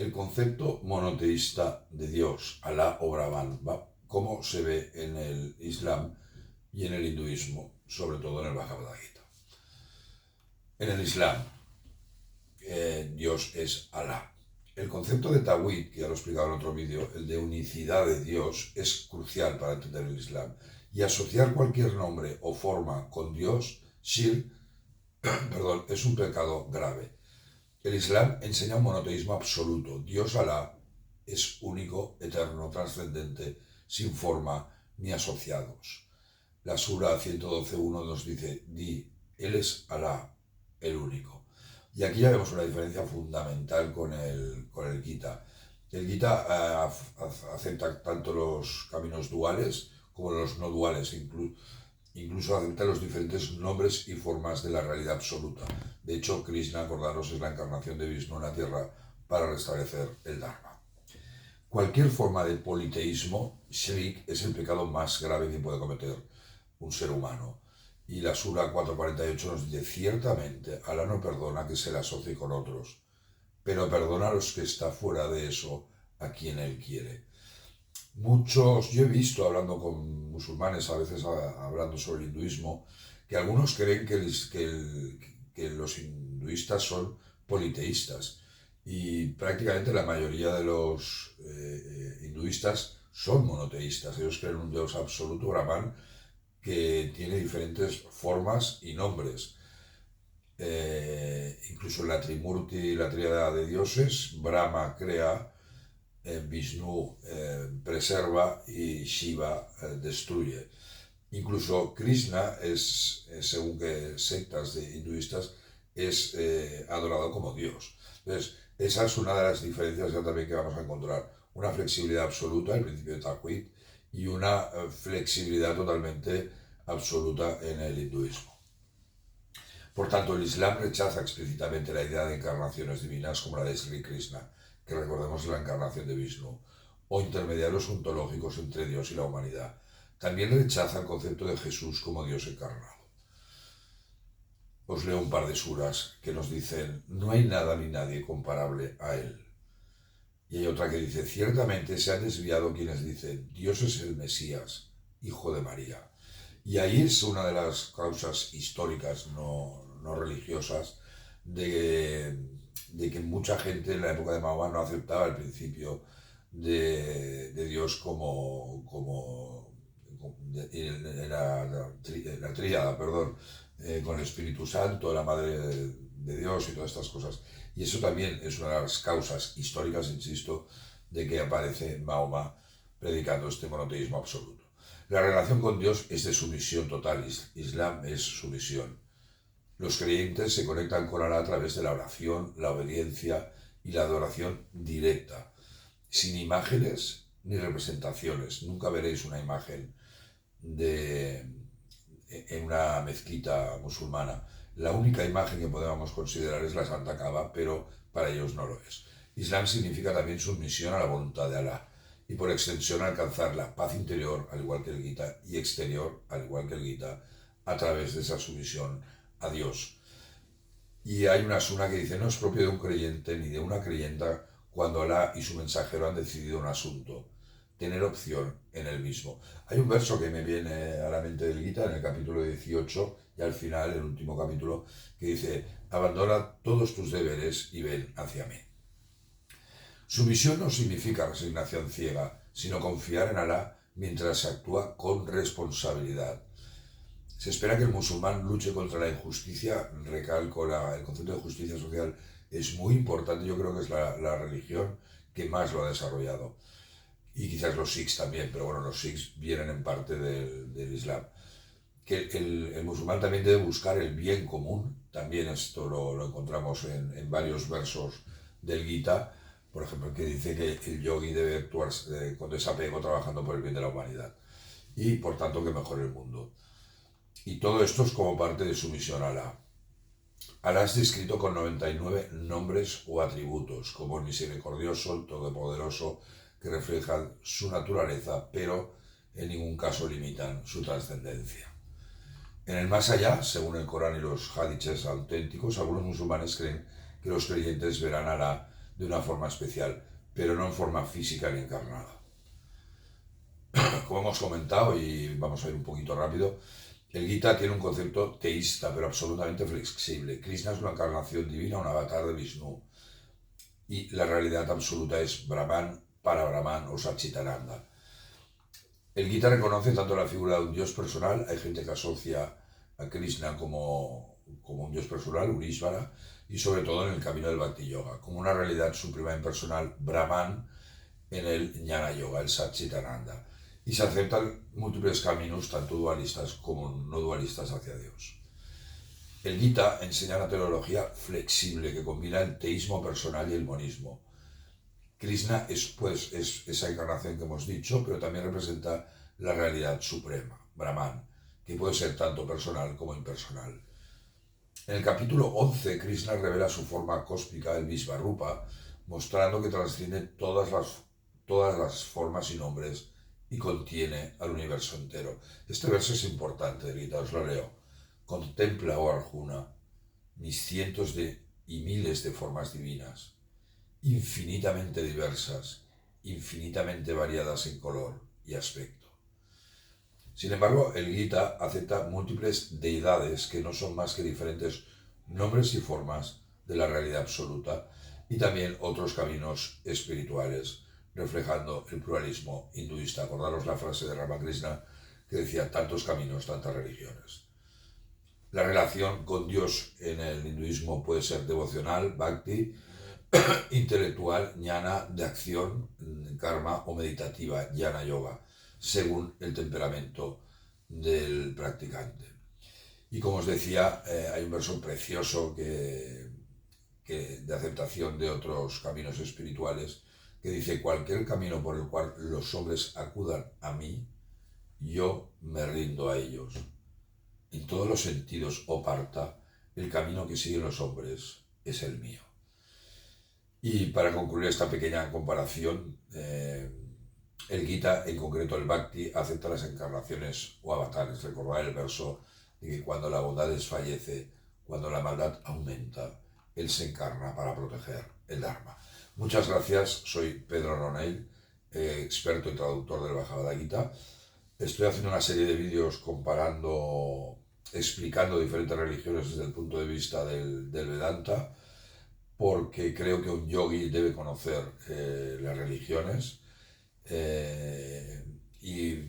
el concepto monoteísta de Dios, Alá o Brahman, cómo se ve en el Islam y en el hinduismo, sobre todo en el Bhagavad Gita. En el Islam, Dios es Alá. El concepto de Tawhid, que ya lo he explicado en otro vídeo, el de unicidad de Dios, es crucial para entender el Islam. Y asociar cualquier nombre o forma con Dios, Shirk, es un pecado grave. El Islam enseña un monoteísmo absoluto. Dios Alá es único, eterno, trascendente, sin forma ni asociados. La Sura 112.1 nos dice, Él es Alá, el único. Y aquí ya vemos una diferencia fundamental con el Gita. El Gita acepta tanto los caminos duales como los no duales, incluso acepta los diferentes nombres y formas de la realidad absoluta. De hecho, Krishna, acordaros, es la encarnación de Vishnu en la tierra para restablecer el Dharma. Cualquier forma de politeísmo, shirk, es el pecado más grave que puede cometer un ser humano. Y la Sura 4.48 nos dice, ciertamente, Alá no perdona que se le asocie con otros, pero perdona a los que está fuera de eso, a quien Él quiere. Yo he visto, hablando con musulmanes, a veces hablando sobre el hinduismo, que algunos creen que los hinduistas son politeístas. Y prácticamente la mayoría de los hinduistas son monoteístas. Ellos creen en un Dios absoluto, Brahman, que tiene diferentes formas y nombres. Incluso en la Trimurti, la tríada de dioses, Brahma crea, Vishnu preserva y Shiva destruye. Incluso Krishna según que sectas de hinduistas, es adorado como Dios. Entonces, esa es una de las diferencias ya también que vamos a encontrar. Una flexibilidad absoluta, el principio de Tawhid, y una flexibilidad totalmente absoluta en el hinduismo. Por tanto, el Islam rechaza explícitamente la idea de encarnaciones divinas como la de Sri Krishna, que recordemos es la encarnación de Vishnu, o intermediarios ontológicos entre Dios y la humanidad. También rechaza el concepto de Jesús como Dios encarnado. Os leo un par de suras que nos dicen, no hay nada ni nadie comparable a Él. Y hay otra que dice, ciertamente se han desviado quienes dicen, Dios es el Mesías, hijo de María. Y ahí es una de las causas históricas, no religiosas, de que mucha gente en la época de Mahoma no aceptaba el principio de Dios como la tríada, con el Espíritu Santo, la Madre de Dios y todas estas cosas. Y eso también es una de las causas históricas, insisto, de que aparece Mahoma predicando este monoteísmo absoluto. La relación con Dios es de sumisión total. Islam es sumisión. Los creyentes se conectan con Alá a través de la oración, la obediencia y la adoración directa, sin imágenes ni representaciones. Nunca veréis una imagen en una mezquita musulmana. La única imagen que podemos considerar es la Santa Kaaba, pero para ellos no lo es. Islam significa también sumisión a la voluntad de Alá y por extensión alcanzar la paz interior, al igual que el Gita, y exterior, al igual que el Gita, a través de esa sumisión a Dios. Y hay una suna que dice, no es propio de un creyente ni de una creyenta cuando Alá y su mensajero han decidido un asunto, tener opción en el mismo. Hay un verso que me viene a la mente del Gita en el capítulo 18 y al final, el último capítulo, que dice, abandona todos tus deberes y ven hacia mí. Sumisión no significa resignación ciega, sino confiar en Alá mientras se actúa con responsabilidad. Se espera que el musulmán luche contra la injusticia. Recalco, el concepto de justicia social es muy importante. Yo creo que es la religión que más lo ha desarrollado. Y quizás los sikhs también, pero bueno, los sikhs vienen en parte del Islam. Que el musulmán también debe buscar el bien común. También esto lo encontramos en varios versos del Gita. Por ejemplo, que dice que el yogi debe actuar con desapego trabajando por el bien de la humanidad. Y por tanto que mejore el mundo. Y todo esto es como parte de su misión a Alá. Alá es descrito con 99 nombres o atributos, como el misericordioso, el todopoderoso, que reflejan su naturaleza, pero en ningún caso limitan su trascendencia. En el más allá, según el Corán y los hadices auténticos, algunos musulmanes creen que los creyentes verán a Alá de una forma especial, pero no en forma física ni encarnada. Como hemos comentado, y vamos a ir un poquito rápido, el Gita tiene un concepto teísta, pero absolutamente flexible. Krishna es una encarnación divina, un avatar de Vishnu, y la realidad absoluta es Brahman, para Brahman o Satchitananda. El Gita reconoce tanto la figura de un dios personal, hay gente que asocia a Krishna como un dios personal, un Ishvara, y sobre todo en el camino del Bhakti Yoga, como una realidad suprema impersonal, Brahman, en el Jnana Yoga, el Satchitananda. Y se aceptan múltiples caminos, tanto dualistas como no dualistas, hacia Dios. El Gita enseña una teología flexible que combina el teísmo personal y el monismo. Krishna es esa encarnación que hemos dicho, pero también representa la realidad suprema, Brahman, que puede ser tanto personal como impersonal. En el capítulo 11, Krishna revela su forma cósmica, el Vishvarupa, mostrando que trasciende todas las formas y nombres y contiene al universo entero. Este verso es importante, Rita, os lo leo. Contempla, oh Arjuna, mis cientos y miles de formas divinas, infinitamente diversas, infinitamente variadas en color y aspecto. Sin embargo, el Gita acepta múltiples deidades que no son más que diferentes nombres y formas de la realidad absoluta y también otros caminos espirituales, reflejando el pluralismo hinduista. Acordaros la frase de Ramakrishna que decía: tantos caminos, tantas religiones. La relación con Dios en el hinduismo puede ser devocional, bhakti, intelectual, jnana, de acción, karma, o meditativa, jnana yoga, según el temperamento del practicante. Y como os decía, hay un verso precioso de aceptación de otros caminos espirituales que dice: cualquier camino por el cual los hombres acudan a mí, yo me rindo a ellos. En todos los sentidos, oh Partha, el camino que siguen los hombres es el mío. Y para concluir esta pequeña comparación, el Gita, en concreto el Bhakti, acepta las encarnaciones o avatares. Recordad el verso de que cuando la bondad desfallece, cuando la maldad aumenta, él se encarna para proteger el Dharma. Muchas gracias, soy Pedro Ronell, experto y traductor del Bhagavad Gita. Estoy haciendo una serie de vídeos explicando diferentes religiones desde el punto de vista del Vedanta, porque creo que un yogi debe conocer las religiones y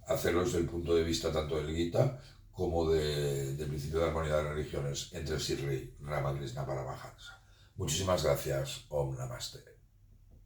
hacerlo desde el punto de vista tanto del Gita como del principio de armonía de las religiones entre Sri Ramakrishna Paramahansa. Muchísimas gracias. Om Namaste.